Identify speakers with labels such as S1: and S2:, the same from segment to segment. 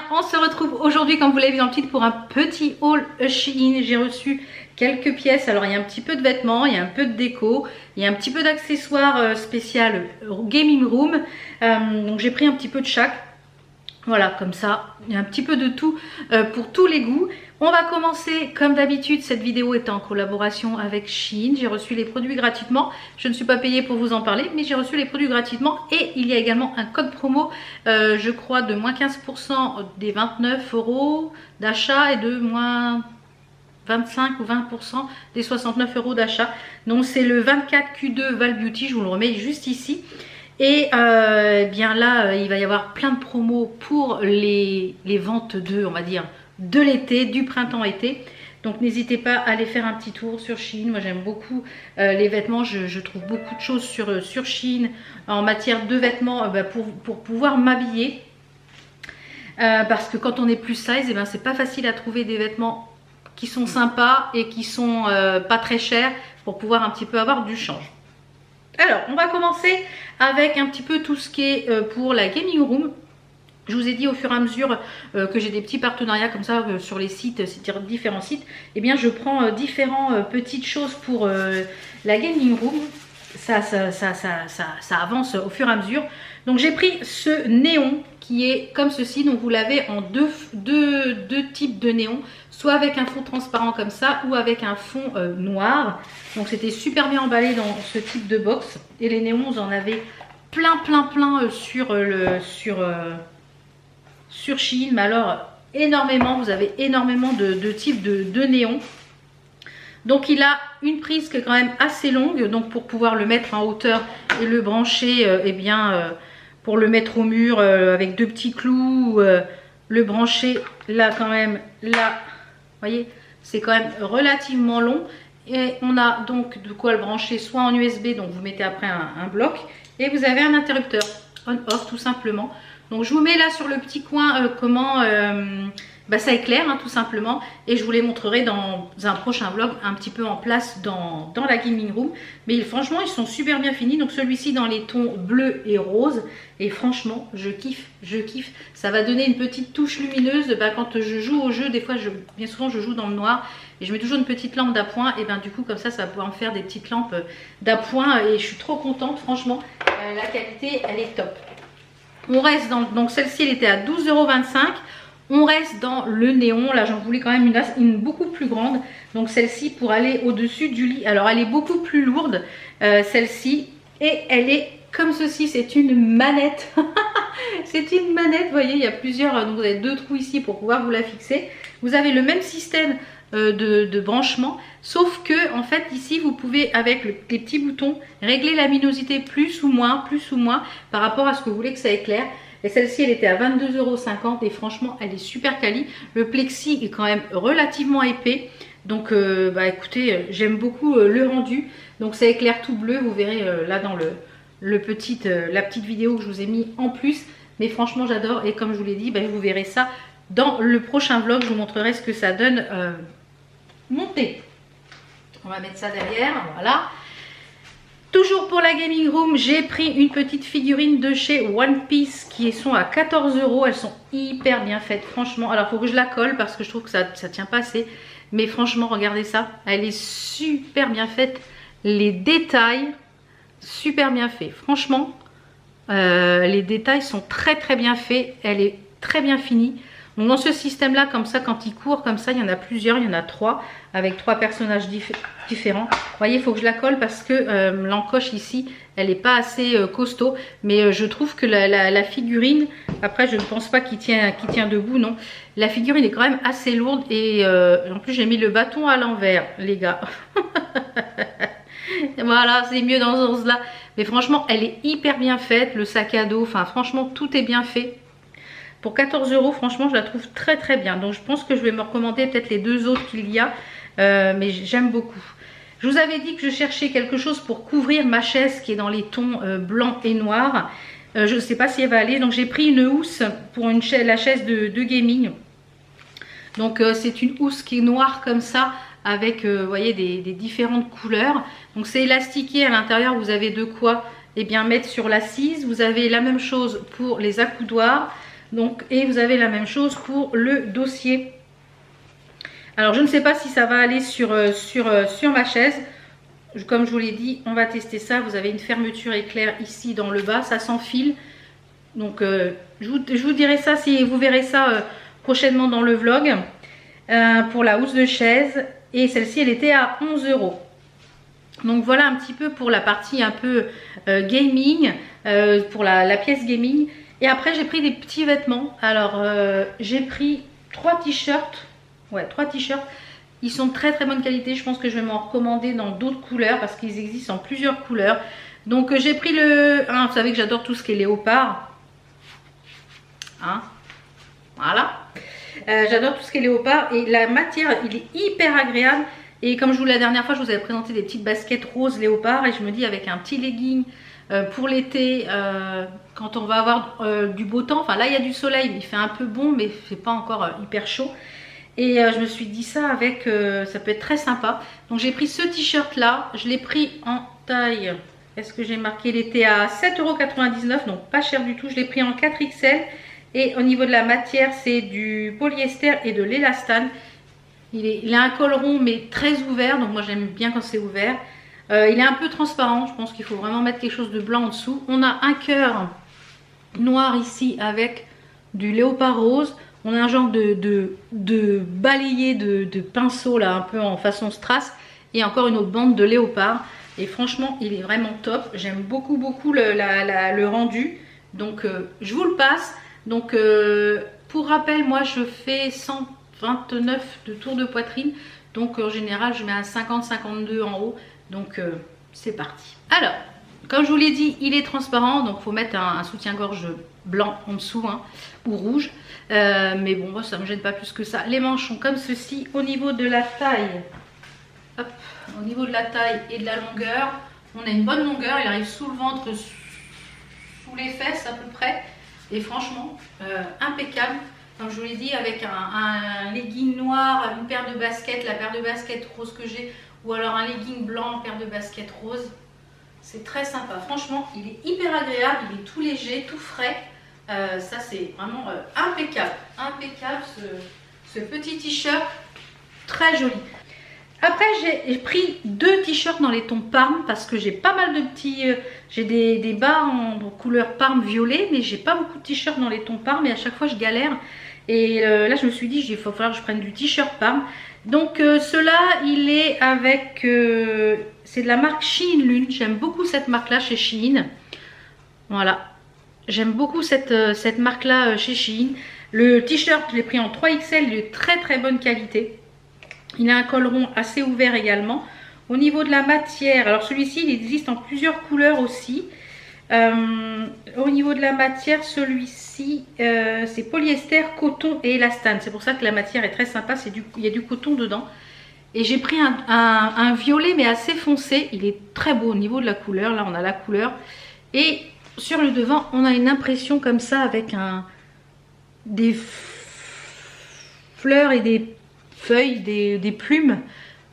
S1: on se retrouve aujourd'hui, comme vous l'avez vu dans le titre, pour un petit haul Shein. J'ai reçu quelques pièces. Alors il y a un petit peu de vêtements, il y a un peu de déco, il y a un petit peu d'accessoires spécial gaming room. Donc j'ai pris un petit peu de chaque. Voilà, comme ça, il y a un petit peu de tout pour tous les goûts. On va commencer comme d'habitude. Cette vidéo est en collaboration avec Shein. J'ai reçu les produits gratuitement. Je ne suis pas payée pour vous en parler, mais j'ai reçu les produits gratuitement. Et il y a également un code promo, je crois, de moins 15% des 29 € d'achat et de moins 25 ou 20% des 69 € d'achat. Donc c'est le 24Q2 Val Beauty. Je vous le remets juste ici. Et bien là, il va y avoir plein de promos pour les ventes de, on va dire, de l'été, du printemps-été. Donc n'hésitez pas à aller faire un petit tour sur Shein. Moi j'aime beaucoup les vêtements, je trouve beaucoup de choses sur Shein en matière de vêtements pour pouvoir m'habiller. Parce que quand on est plus size, et ben, c'est pas facile à trouver des vêtements qui sont sympas et qui sont pas très chers pour pouvoir un petit peu avoir du change. Alors, on va commencer avec un petit peu tout ce qui est pour la gaming room. Je vous ai dit au fur et à mesure que j'ai des petits partenariats comme ça sur les sites, c'est-à-dire différents sites. Eh bien, je prends différentes petites choses pour la gaming room. Ça avance au fur et à mesure. Donc, j'ai pris ce néon qui est comme ceci. Donc, vous l'avez en deux types de néon. Soit avec un fond transparent comme ça ou avec un fond noir. Donc c'était super bien emballé dans ce type de box. Et les néons, vous en avez plein sur Shein. Mais alors énormément, vous avez énormément de types de néons. Donc il a une prise qui est quand même assez longue. Donc pour pouvoir le mettre en hauteur et le brancher, pour le mettre au mur avec deux petits clous. Le brancher là quand même, là. Vous voyez, c'est quand même relativement long. Et on a donc de quoi le brancher soit en USB, donc vous mettez après un bloc. Et vous avez un interrupteur on-off tout simplement. Donc je vous mets là sur le petit coin comment ça éclaire tout simplement. Et je vous les montrerai dans un prochain vlog un petit peu en place dans la gaming room. Mais franchement, ils sont super bien finis. Donc celui-ci dans les tons bleu et rose. Et franchement, je kiffe, je kiffe. Ça va donner une petite touche lumineuse. Quand je joue au jeu, des fois, bien souvent, je joue dans le noir. Et je mets toujours une petite lampe d'appoint. Et du coup, comme ça va pouvoir me faire des petites lampes d'appoint. Et je suis trop contente, franchement. La qualité, elle est top. On reste dans... Donc celle-ci, elle était à 12,25 €. On reste dans le néon. Là, j'en voulais quand même une beaucoup plus grande. Donc celle-ci pour aller au-dessus du lit. Alors, elle est beaucoup plus lourde, celle-ci. Et elle est comme ceci. C'est une manette. C'est une manette. Vous voyez, il y a plusieurs. Donc, vous avez deux trous ici pour pouvoir vous la fixer. Vous avez le même système de branchement. Sauf que, en fait, ici, vous pouvez, avec les petits boutons, régler la luminosité plus ou moins par rapport à ce que vous voulez que ça éclaire. Et celle-ci, elle était à 22,50 € et franchement, elle est super quali. Le plexi est quand même relativement épais. Donc, écoutez, j'aime beaucoup le rendu. Donc, ça éclaire tout bleu. Vous verrez là dans la petite vidéo que je vous ai mis en plus. Mais franchement, j'adore. Et comme je vous l'ai dit, vous verrez ça dans le prochain vlog. Je vous montrerai ce que ça donne monté. On va mettre ça derrière. Voilà. Toujours pour la gaming room, j'ai pris une petite figurine de chez One Piece qui sont à 14 €. Elles sont hyper bien faites, franchement. Alors, il faut que je la colle parce que je trouve que ça tient pas assez. Mais franchement, regardez ça. Elle est super bien faite. Les détails, super bien faits. Franchement, les détails sont très bien faits. Elle est très bien finie. Donc dans ce système là, comme ça, quand il court comme ça, il y en a plusieurs, il y en a 3 avec 3 personnages différents. Vous voyez, il faut que je la colle parce que l'encoche ici, elle n'est pas assez costaud. Mais je trouve que la figurine, après je ne pense pas qu'il tient debout, non. La figurine est quand même assez lourde et en plus j'ai mis le bâton à l'envers, les gars. Voilà, c'est mieux dans ce sens là. Mais franchement, elle est hyper bien faite, le sac à dos, enfin franchement tout est bien fait. Pour 14 €, franchement, je la trouve très bien. Donc, je pense que je vais me recommander peut-être les deux autres qu'il y a. Mais j'aime beaucoup. Je vous avais dit que je cherchais quelque chose pour couvrir ma chaise qui est dans les tons blanc et noir. Je ne sais pas si elle va aller. Donc, j'ai pris une housse pour la chaise de gaming. Donc, c'est une housse qui est noire comme ça avec, vous voyez, des différentes couleurs. Donc, c'est élastiqué à l'intérieur. Vous avez de quoi mettre sur l'assise. Vous avez la même chose pour les accoudoirs. Donc, et vous avez la même chose pour le dossier. Alors je ne sais pas si ça va aller sur ma chaise. Comme je vous l'ai dit, on va tester ça. Vous avez une fermeture éclair ici dans le bas, ça s'enfile. Donc je vous dirai ça, si vous verrez ça prochainement dans le vlog. Pour la housse de chaise. Et celle-ci, elle était à 11 €. Donc voilà un petit peu pour la partie un peu gaming, pour la pièce gaming. Et après j'ai pris des petits vêtements. Alors j'ai pris 3 t-shirts. Ouais, 3 t-shirts. Ils sont de très très bonne qualité. Je pense que je vais m'en recommander dans d'autres couleurs parce qu'ils existent en plusieurs couleurs. Donc j'ai pris le... Hein, vous savez que j'adore tout ce qui est léopard. Hein, voilà. J'adore tout ce qui est léopard. Et la matière, il est hyper agréable. Et comme je vous la dernière fois, je vous avais présenté des petites baskets roses léopard. Et je me dis avec un petit legging pour l'été, quand on va avoir du beau temps. Enfin là, il y a du soleil. Il fait un peu bon, mais il ne fait pas encore hyper chaud. Et je me suis dit ça avec, ça peut être très sympa. Donc j'ai pris ce t-shirt là, je l'ai pris en taille, est-ce que j'ai marqué, il était à 7,99 €, donc pas cher du tout. Je l'ai pris en 4XL et au niveau de la matière c'est du polyester et de l'élastane. Il a un col rond mais très ouvert, donc moi j'aime bien quand c'est ouvert. Il est un peu transparent, je pense qu'il faut vraiment mettre quelque chose de blanc en dessous. On a un cœur noir ici avec du léopard rose. On a un genre de balayé de pinceau là, un peu en façon strass. Et encore une autre bande de léopard. Et franchement, il est vraiment top. J'aime beaucoup le rendu. Donc, je vous le passe. Donc, pour rappel, moi, je fais 129 de tours de poitrine. Donc, en général, je mets un 50-52 en haut. Donc, c'est parti. Alors, comme je vous l'ai dit, il est transparent. Donc, il faut mettre un soutien-gorge blanc en dessous, hein, ou rouge. Mais bon, moi, ça ne me gêne pas plus que ça. Les manches sont comme ceci. Au niveau de la taille, hop, au niveau de la taille et de la longueur, on a une bonne longueur. Il arrive sous le ventre, sous les fesses à peu près. Et franchement, impeccable. Comme je vous l'ai dit, avec un legging noir, une paire de baskets, la paire de baskets rose que j'ai, ou alors un legging blanc, une paire de baskets rose. C'est très sympa. Franchement, il est hyper agréable. Il est tout léger, tout frais. Ça c'est vraiment impeccable, impeccable ce petit t-shirt, très joli. Après j'ai pris 2 t-shirts dans les tons parme parce que j'ai pas mal de petits, j'ai des bas en couleur parme violet, mais j'ai pas beaucoup de t-shirts dans les tons parme et à chaque fois je galère. Et là je me suis dit il va falloir que je prenne du t-shirt parme. Donc cela il est avec, c'est de la marque Shein Lune, j'aime beaucoup cette marque là chez Shein, voilà. J'aime beaucoup cette marque-là chez Shein. Le t-shirt, je l'ai pris en 3XL, il est de très très bonne qualité. Il a un col rond assez ouvert également. Au niveau de la matière, alors celui-ci, il existe en plusieurs couleurs aussi. Au niveau de la matière, celui-ci, c'est polyester, coton et élastane. C'est pour ça que la matière est très sympa, il y a du coton dedans. Et j'ai pris un violet mais assez foncé. Il est très beau au niveau de la couleur. Là, on a la couleur. Et sur le devant, on a une impression comme ça avec des fleurs et des feuilles, des plumes,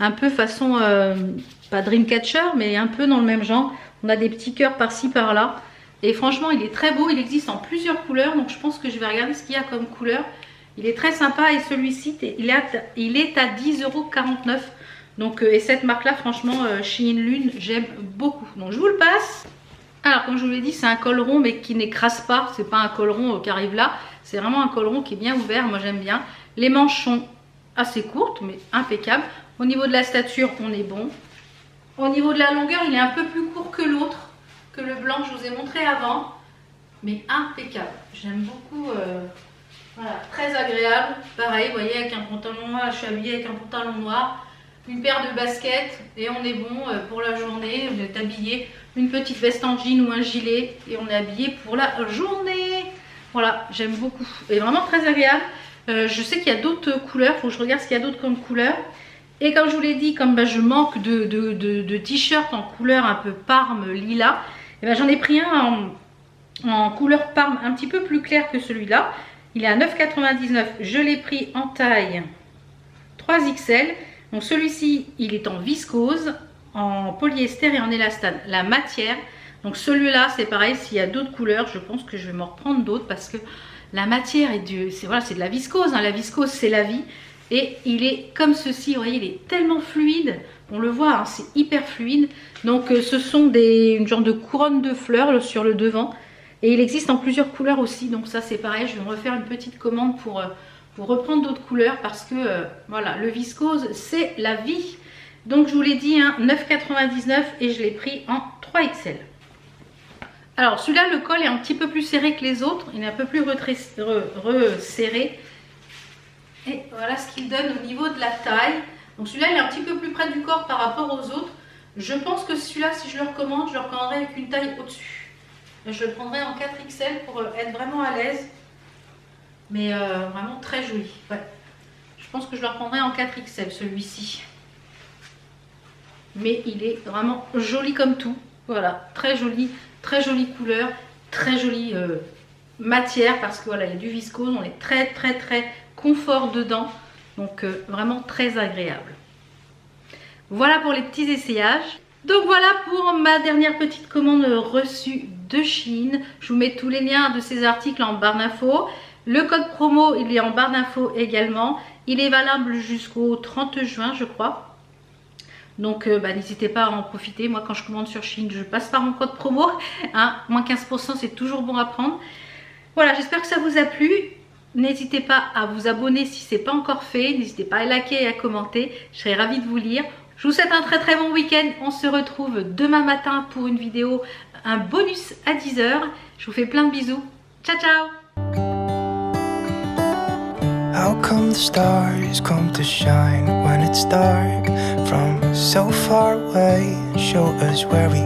S1: un peu façon, pas Dreamcatcher, mais un peu dans le même genre. On a des petits cœurs par-ci, par-là. Et franchement, il est très beau. Il existe en plusieurs couleurs, donc je pense que je vais regarder ce qu'il y a comme couleur. Il est très sympa et celui-ci, il est à 10,49 €. Donc, et cette marque-là, franchement, Shein Lune, j'aime beaucoup. Donc, je vous le passe. Alors comme je vous l'ai dit, c'est un col rond mais qui n'écrase pas, c'est pas un col rond qui arrive là, c'est vraiment un col rond qui est bien ouvert, moi j'aime bien. Les manches sont assez courtes mais impeccables. Au niveau de la stature, on est bon. Au niveau de la longueur, il est un peu plus court que l'autre, que le blanc que je vous ai montré avant, mais impeccable. J'aime beaucoup, voilà, très agréable. Pareil, vous voyez, avec un pantalon noir, je suis habillée avec un pantalon noir. Une paire de baskets et on est bon pour la journée. Vous êtes habillé, une petite veste en jean ou un gilet et on est habillé pour la journée. Voilà, j'aime beaucoup et vraiment très agréable. Je sais qu'il y a d'autres couleurs, il faut que je regarde ce qu'il y a d'autre comme couleur. Et comme je vous l'ai dit, comme je manque de t-shirts en couleur un peu parme lilas, j'en ai pris un en couleur parme un petit peu plus clair que celui-là. Il est à 9,99 €. Je l'ai pris en taille 3XL. Donc celui-ci, il est en viscose, en polyester et en élastane. La matière, donc celui-là, c'est pareil, s'il y a d'autres couleurs, je pense que je vais m'en reprendre d'autres parce que La matière est voilà, c'est de la viscose, hein. La viscose c'est la vie. Et il est comme ceci, vous voyez, il est tellement fluide. On le voit, hein, c'est hyper fluide. Donc ce sont une genre de couronne de fleurs sur le devant. Et il existe en plusieurs couleurs aussi. Donc ça c'est pareil, je vais me refaire une petite commande pour reprendre d'autres couleurs. Parce que voilà, le viscose c'est la vie. Donc je vous l'ai dit, hein, 9,99 et je l'ai pris en 3XL. Alors celui-là, le col est un petit peu plus serré que les autres. Il est un peu plus resserré. Et voilà ce qu'il donne au niveau de la taille. Donc celui-là, il est un petit peu plus près du corps par rapport aux autres. Je pense que celui-là, si je le recommande, je le recommanderais avec une taille au-dessus. Je le prendrai en 4XL pour être vraiment à l'aise. Mais vraiment très joli. Ouais. Je pense que je le reprendrai en 4XL, celui-ci. Mais il est vraiment joli comme tout. Voilà, très jolie couleur, très jolie matière. Parce que voilà, il y a du viscose, on est très confort dedans. Donc vraiment très agréable. Voilà pour les petits essayages. Donc voilà pour ma dernière petite commande reçue de Shein. Je vous mets tous les liens de ces articles en barre d'infos. Le code promo, il est en barre d'infos également. Il est valable jusqu'au 30 juin, je crois. Donc n'hésitez pas à en profiter. Moi, quand je commande sur Shein, je passe par mon code promo. Hein, moins 15%, c'est toujours bon à prendre. Voilà, j'espère que ça vous a plu. N'hésitez pas à vous abonner si ce n'est pas encore fait. N'hésitez pas à liker et à commenter. Je serai ravie de vous lire. Je vous souhaite un très bon week-end. On se retrouve demain matin pour une vidéo, un bonus à 10 h. Je vous fais plein de bisous. Ciao, ciao!
S2: How come the stars come to shine when it's dark from so far away? Show us where we